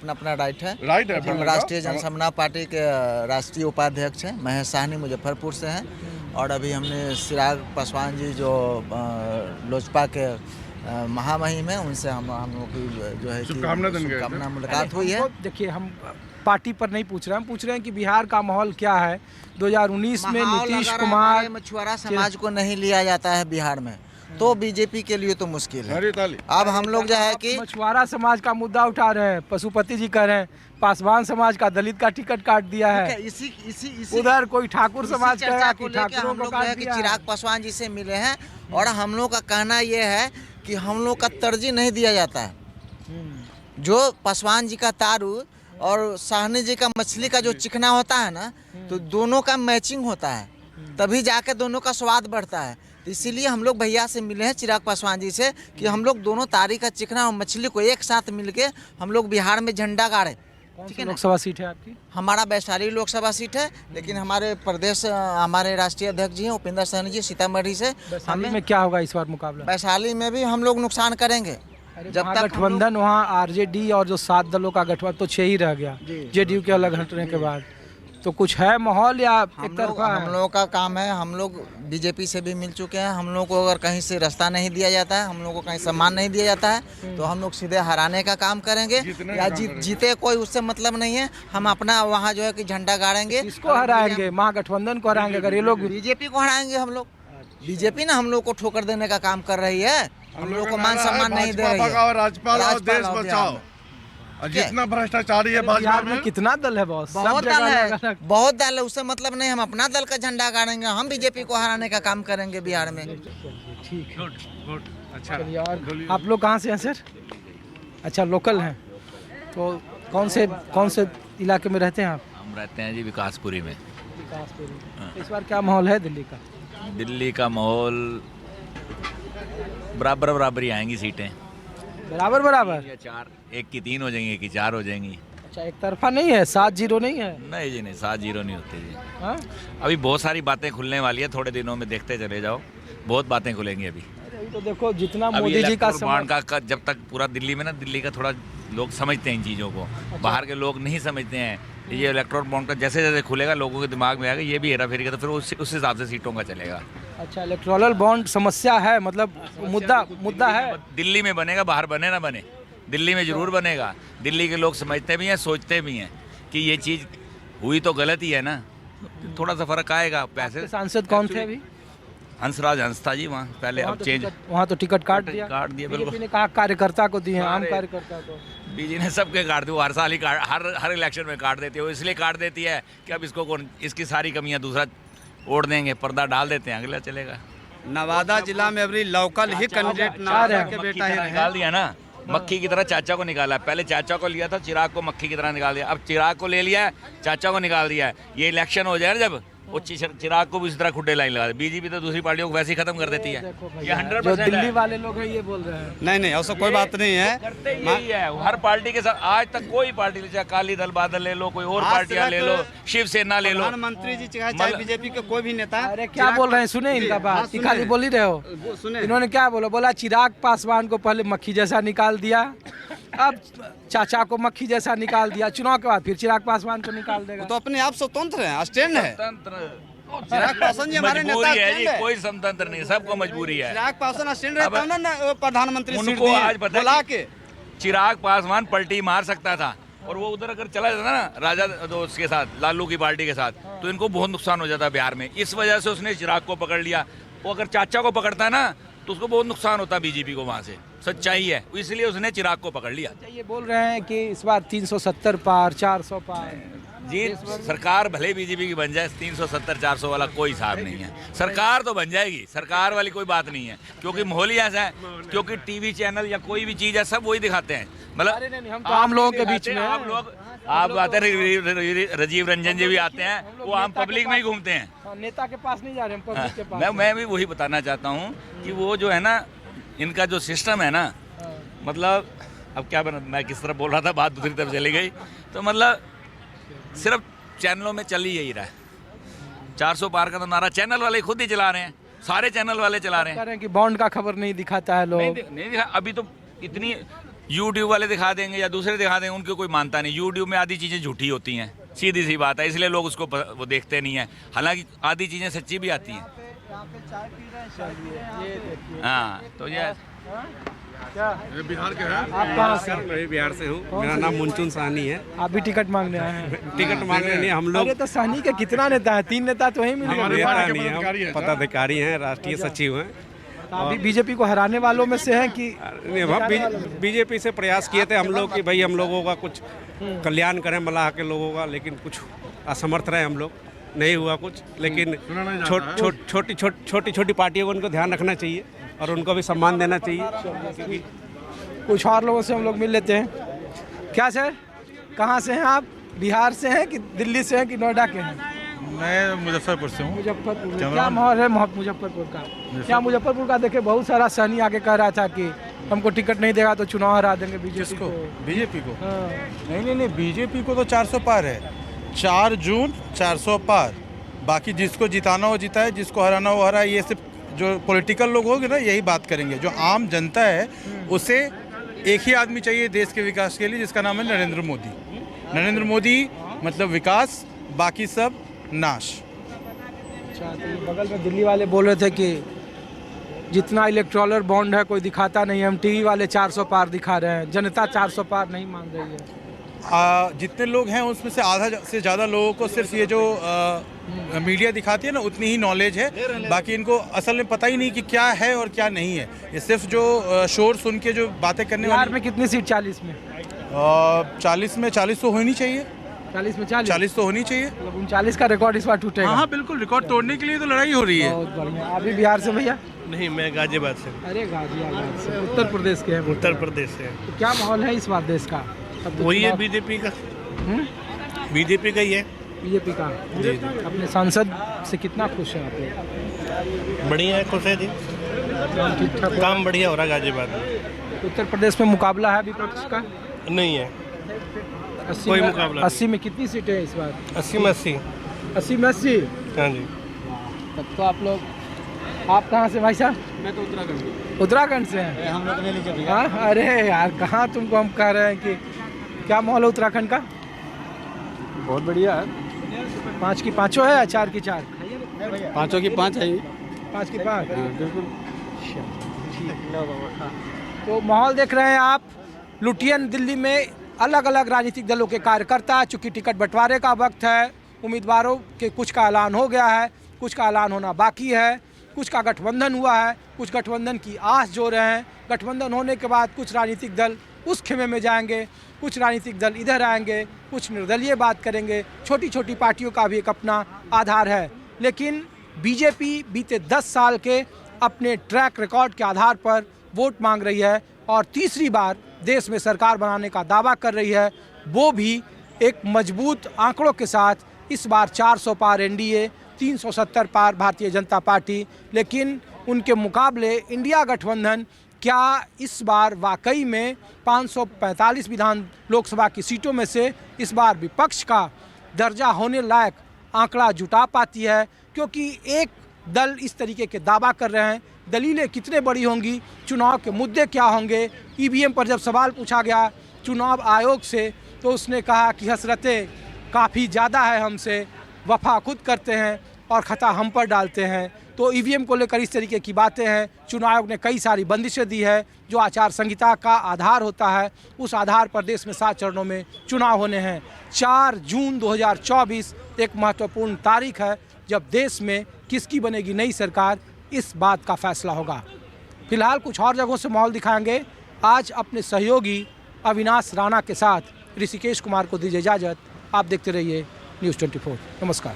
अपना अपना राइट है। हम राष्ट्रीय जनसमना पार्टी के राष्ट्रीय उपाध्यक्ष हैं, महेश साहनी मुजफ्फरपुर से हैं। और अभी हमने चिराग पासवान जी जो लोजपा के महामहिम है, उनसे हम लोगों की जो है शुभकामना मुलाकात हुई है। देखिए, हम पार्टी पर नहीं पूछ रहे हैं, हम पूछ रहे हैं कि बिहार का माहौल क्या है 2019 में। नीतीश कुमार, मछुआरा समाज को नहीं लिया जाता है बिहार में, तो बीजेपी के लिए तो मुश्किल है। अब हम लोग जो है कि मछुआरा समाज का मुद्दा उठा रहे हैं, पशुपति जी कह रहे हैं पासवान समाज का दलित का टिकट काट दिया है। इसी उधर कोई ठाकुर समाज का कि ठाकुरों को काट दिया। चिराग पासवान जी से मिले हैं और हम लोग का कहना ये है कि हम लोग का तरजीह नहीं दिया जाता है। जो पासवान जी का तारू और साहनी जी का मछली का जो चिकना होता है ना, तो दोनों का मैचिंग होता है, तभी जाके दोनों का स्वाद बढ़ता है। तो इसीलिए हम लोग भैया से मिले हैं, चिराग पासवान जी से, कि हम लोग दोनों तारी का चिकना और मछली को एक साथ मिलके हम लोग बिहार में झंडा गाड़े। ठीक है, लोकसभा सीट है आपकी? हमारा वैशाली लोकसभा सीट है, लेकिन हमारे प्रदेश हमारे राष्ट्रीय अध्यक्ष जी हैं उपेंद्र सहनी जी सीतामढ़ी से। वैशाली में क्या होगा इस बार मुकाबला? वैशाली में भी हम लोग नुकसान करेंगे। जब तक गठबंधन वहाँ आरजेडी और जो 7 दलों का गठबंधन तो 6 ही रह गया जेडीयू के अलग हटने के बाद, तो कुछ है माहौल या एक तरफा? हम लोगों का काम है, हम लोग बीजेपी से भी मिल चुके हैं। हम लोग को अगर कहीं से रास्ता नहीं दिया जाता है, हम लोग को कहीं सम्मान नहीं दिया जाता है, तो हम लोग सीधे हराने का काम करेंगे। या जीते कोई उससे मतलब नहीं है, हम अपना वहाँ जो है कि झंडा गाड़ेंगे। इसको हराएंगे, महागठबंधन को हराएंगे। अगर ये लोग बीजेपी को हराएंगे हम लोग। बीजेपी ना हम लोग को ठोकर देने का काम कर रही है, हम लोग को मान सम्मान नहीं दे रही है। राज्यपाल और देश बचाओ, और जितना भ्रष्टाचारी है भाजपा में। कितना दल है बॉस? बहुत दल है, बहुत दल है, उससे मतलब नहीं। हम अपना दल का झंडा गाड़ेंगे, हम बीजेपी को हराने का काम करेंगे बिहार में। ठीक है, अच्छा। आप लोग कहाँ से हैं सर? अच्छा, लोकल हैं। तो कौन से इलाके में रहते हैं आप? हम रहते हैं जी विकासपुरी में। विकासपुरी। इस बार क्या माहौल है दिल्ली का? दिल्ली का माहौल बराबर ही आएंगी सीटें। बराबर? या 4, 1 की 3 हो जाएंगी, 1 की 4 हो जाएंगी। अच्छा, एक तरफा नहीं है, 7-0 नहीं है? नहीं जी नहीं, 7-0 नहीं होती जी। हाँ? अभी बहुत सारी बातें खुलने वाली है, थोड़े दिनों में देखते चले जाओ, बहुत बातें खुलेंगी अभी। तो देखो जितना अभी मोदी जी का बॉन्ड का जब तक पूरा दिल्ली में ना, दिल्ली का थोड़ा लोग समझते हैं इन चीज़ों को। बाहर के लोग नहीं समझते हैं। ये इलेक्ट्रॉन बॉन्ड का जैसे जैसे खुलेगा लोगों के दिमाग में आएगा, ये भी हेरा फेरी का, तो फिर उस हिसाब से सीटों का चलेगा। अच्छा, इलेक्ट्रोल बॉन्ड समस्या है, मतलब मुद्दा है। दिल्ली में बनेगा, बाहर बने ना बने, दिल्ली में जरूर बनेगा। दिल्ली के लोग समझते भी हैं, सोचते भी हैं कि ये चीज़ हुई तो गलत ही है ना, थोड़ा सा फर्क आएगा। पैसे सांसद कौन थे अभी? हंसराज हंस था जी वहाँ पहले, अब चेंज। वहाँ तो टिकट काट दिया बिल्कुल। बीजेपी ने कहा कार्यकर्ता को दिए, आम कार्यकर्ता को। बीजेपी ने सबके काट दी, वो हर साल ही हर इलेक्शन में काट देती है। वो इसलिए काट देती है कि अब इसकी सारी कमियाँ दूसरा ओढ़ देंगे, पर्दा डाल देते हैं, अगला चलेगा। नवादा जिला में अभी लोकल ही कैंडिडेट के बेटा ही निकाल दिया ना, मक्खी की तरह चाचा को निकाला। पहले चाचा को लिया था, चिराग को मक्खी की तरह निकाल दिया। अब चिराग को ले लिया है, चाचा को निकाल दिया है। ये इलेक्शन हो जाए ना जब, वो चिराग को भी इस तरह खुड्डे लाइन लगा दे। बीजेपी तो दूसरी पार्टियों को वैसे ही खत्म कर देती है। ये 100% दिल्ली वाले लोग हैं ये बोल रहे हैं। नहीं ऐसा कोई बात नहीं है। करते यही है हर पार्टी के साथ। आज तक कोई पार्टी, चाहे अकाली दल बादल ले लो, कोई और पार्टियां ले लो, शिवसेना ले लो, प्रधानमंत्री जी चाहे बीजेपी के कोई भी नेता। अरे क्या बोल रहे हैं, सुने इनका बात, खाली बोल ही रहे हो। इन्होंने क्या बोला चिराग पासवान को पहले मक्खी जैसा निकाल दिया, अब चाचा को मक्खी जैसा निकाल दिया, चुनाव के बाद फिर चिराग पासवान को निकाल देगा। तो अपने आप स्वतंत्र है, स्टैंड है। चिराग पासवान जी हमारे नेता है जी, कोई स्वतंत्र नहीं, सबको मजबूरी है। चिराग पासवान स्टैंड रहता है ना, प्रधानमंत्री उनको आज बुला के। चिराग पासवान पलटी मार सकता था, और वो उधर अगर चला जाता ना राजा दोस्त के साथ, लालू की पार्टी के साथ, तो इनको बहुत नुकसान हो जाता बिहार में। इस वजह से उसने चिराग को पकड़ लिया। वो अगर चाचा को पकड़ता है ना, तो उसको बहुत नुकसान होता बीजेपी को वहाँ से, सच्चाई है। इसलिए उसने चिराग को पकड़ लिया। ये बोल रहे हैं कि इस बार 370 पार, 400 पार जी। सरकार भले बीजेपी की बन जाए, 370-400 वाला कोई हिसाब नहीं है। सरकार तो बन जाएगी, सरकार वाली कोई बात नहीं है, क्योंकि माहौल ही ऐसा है। क्योंकि टीवी चैनल या कोई भी चीज़ है, सब वही दिखाते हैं। मतलब हम तो आम लोगों के बीच में, आप आते हैं, राजीव रंजन जी भी आते हैं, वो आम पब्लिक में ही घूमते हैं, नेता के पास नहीं जा रहे, हम पब्लिक के पास। मैं भी वही बताना चाहता हूँ कि वो जो है ना, इनका जो सिस्टम है ना, मतलब अब क्या मैं किस तरह बोल रहा था, बात दूसरी तरफ चली गई। तो मतलब सिर्फ चैनलों में चल ही यही रहा है। 400 पार का तो नारा चैनल वाले खुद ही चला रहे हैं, सारे चैनल वाले चला रहे हैं। कि बॉन्ड का खबर नहीं दिखाता है लोग। नहीं दिखा। अभी तो इतनी यूट्यूब वाले दिखा देंगे या दूसरे दिखा देंगे, उनको कोई मानता नहीं। यूट्यूब में आधी चीज़ें झूठी होती हैं, सीधी सी बात है, इसलिए लोग उसको वो देखते नहीं हैं। हालांकि आधी चीज़ें सच्ची भी आती हैं। हाँ, तो ये बिहार के हैं। आप कहाँ से? मैं भी बिहार से हूँ। मेरा नाम मुंचुन साहनी है। आप भी टिकट मांगने आए हैं? टिकट मांगने नहीं, हम लोग अरे तो साहनी के कितना नेता है? 3 नेता तो वही मिले। हमारे नेता पार्टी के नहीं पदाधिकारी है, हैं, हम पदाधिकारी हैं, राष्ट्रीय सचिव हैं। अभी बीजेपी को हराने वालों में से हैं कि नहीं, हम बीजेपी से प्रयास किए थे हम लोग कि भाई हम लोगों का कुछ कल्याण करें मलाह के लोगों का, लेकिन कुछ असमर्थ रहे हम लोग, नहीं हुआ कुछ। लेकिन छोटी छोटी पार्टियों को उनको ध्यान रखना चाहिए और उनको भी सम्मान देना चाहिए। कुछ और लोगों से हम लोग मिल लेते हैं। क्या सर, कहाँ से हैं आप? बिहार से हैं कि दिल्ली से हैं कि नोएडा के हैं? मैं मुजफ्फरपुर से हूँ। मुजफ्फरपुर। क्या माहौल है मुजफ्फरपुर का? क्या मुजफ्फरपुर का देखे बहुत सारा सहनी आगे कह रहा था कि हमको टिकट नहीं देगा तो चुनाव हरा देंगे बीजेपी को। बीजेपी को? हाँ। नहीं, बीजेपी को तो 400 पार है। 4 जून 400 पार। बाकी जिसको जिताना हो जिता है, जिसको हराना हो हरा है। ये सिर्फ जो पॉलिटिकल लोग होंगे ना यही बात करेंगे। जो आम जनता है उसे एक ही आदमी चाहिए देश के विकास के लिए, जिसका नाम है नरेंद्र मोदी। नरेंद्र मोदी मतलब विकास, बाकी सब नाश। अच्छा, तो ये बगल में दिल्ली वाले बोल रहे थे कि जितना इलेक्टोरल बॉन्ड है कोई दिखाता नहीं है, हम टीवी वाले 400 पार दिखा रहे हैं, जनता 400 पार नहीं मान रही है। जितने लोग हैं उसमें से आधा से ज़्यादा लोगों को सिर्फ ये जो मीडिया दिखाती है ना उतनी ही नॉलेज है। बाकी इनको असल में पता ही नहीं कि क्या है और क्या नहीं है। ये सिर्फ जो शोर सुन के जो बातें करने बिहार वाले। में कितनी सीट? 40 में? 40 में 40 तो होनी चाहिए। 40 में 40? 40 तो होनी चाहिए। मतलब 39 का रिकॉर्ड इस बार टूटेगा। हाँ बिल्कुल, रिकॉर्ड तोड़ने के लिए तो लड़ाई हो रही है। बहुत बढ़िया। अभी बिहार से भैया? नहीं, मैं गाजियाबाद से। अरे गाजियाबाद से, उत्तर प्रदेश के हैं? उत्तर प्रदेश से। तो क्या माहौल है इस बार देश का? वही है बीजेपी का। बीजेपी का ही है। बीजेपी का? जी। अपने सांसद से कितना खुश हैं आप? बढ़िया है, खुश है जी। ठीक ठाक काम बढ़िया हो रहा है गाजियाबाद में। उत्तर प्रदेश में मुकाबला है विपक्ष का? नहीं है 80 कोई में, मुकाबला 80 में कितनी सीटें हैं इस बार? 80 में 80। 80 में 80? हाँ जी। तब तो आप लोग, आप कहाँ से भाई साहब? मैं तो उत्तराखंड। उत्तराखंड से हैं? हम लोग नहीं लीजिए। हाँ, अरे यार कहाँ तुमको हम कह रहे हैं कि क्या माहौल है उत्तराखंड का? बहुत बढ़िया है। 5 की 5 है या 4 की 4? 5 की 5 है। 5 की 5? बिल्कुल। तो माहौल देख रहे हैं आप। लुटियन दिल्ली में अलग अलग राजनीतिक दलों के कार्यकर्ता, चूँकि टिकट बंटवारे का वक्त है, उम्मीदवारों के कुछ का ऐलान हो गया है, कुछ का ऐलान होना बाकी है, कुछ का गठबंधन हुआ है, कुछ गठबंधन की आस जो रहे हैं। गठबंधन होने के बाद कुछ राजनीतिक दल उस खेमे में जाएंगे, कुछ राजनीतिक दल इधर आएंगे, कुछ निर्दलीय बात करेंगे। छोटी छोटी पार्टियों का भी एक अपना आधार है। लेकिन बीजेपी बीते 10 साल के अपने ट्रैक रिकॉर्ड के आधार पर वोट मांग रही है और तीसरी बार देश में सरकार बनाने का दावा कर रही है, वो भी एक मजबूत आंकड़ों के साथ। इस बार 400 पार एनडीए, 370 पार भारतीय जनता पार्टी। लेकिन उनके मुकाबले इंडिया गठबंधन क्या इस बार वाकई में 545 विधान लोकसभा की सीटों में से इस बार विपक्ष का दर्जा होने लायक आंकड़ा जुटा पाती है? क्योंकि एक दल इस तरीके के दावा कर रहे हैं, दलीलें कितने बड़ी होंगी, चुनाव के मुद्दे क्या होंगे। ईवीएम पर जब सवाल पूछा गया चुनाव आयोग से तो उसने कहा कि हसरतें काफ़ी ज़्यादा है हमसे, वफा खुद करते हैं और खता हम पर डालते हैं। तो ईवीएम को लेकर इस तरीके की बातें हैं। चुनाव आयोग ने कई सारी बंदिशें दी है जो आचार संहिता का आधार होता है। उस आधार पर देश में 7 चरणों में चुनाव होने हैं। 4 जून 2024 एक महत्वपूर्ण तारीख है जब देश में किसकी बनेगी नई सरकार, इस बात का फैसला होगा। फिलहाल कुछ और जगहों से माहौल दिखाएंगे। आज अपने सहयोगी अविनाश राणा के साथ ऋषिकेश कुमार को दीजिए इजाज़त। आप देखते रहिए न्यूज़ 24। नमस्कार।